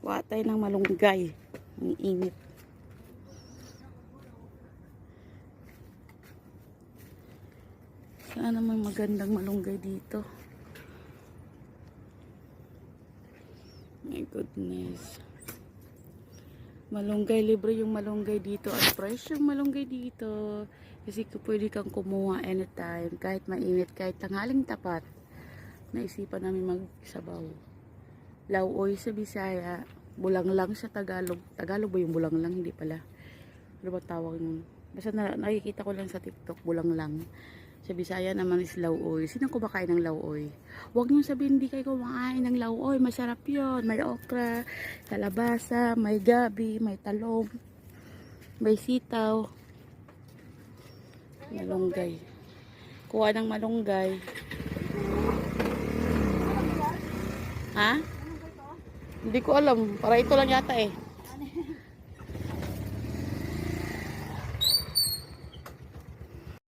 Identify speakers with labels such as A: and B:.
A: Kuha tayo ng malunggay. Ang init. Saan naman magandang malunggay dito? My goodness. Malunggay, libre yung malunggay dito. Ang fresh yung malunggay dito. Kasi pwede kang kumuha anytime. Kahit mainit, kahit tanghaling tapat. Naisipan namin magsabaw. Lauoy sa Bisaya. Bulanglang sa Tagalog. Tagalog ba yung bulanglang? Hindi pala. Ano ba tawag nun? Basta nakikita ko lang sa TikTok. Bulanglang. Sa Bisaya naman is lauoy. Sino kumakain ng lauoy? Huwag nyo sabihin hindi kayo kumakain ng lauoy. Masarap yun. May okra, kalabasa, may gabi, may talong, may sitaw. Malunggay. Kuha ng malunggay. Ha? Hindi ko alam. Para ito lang yata eh.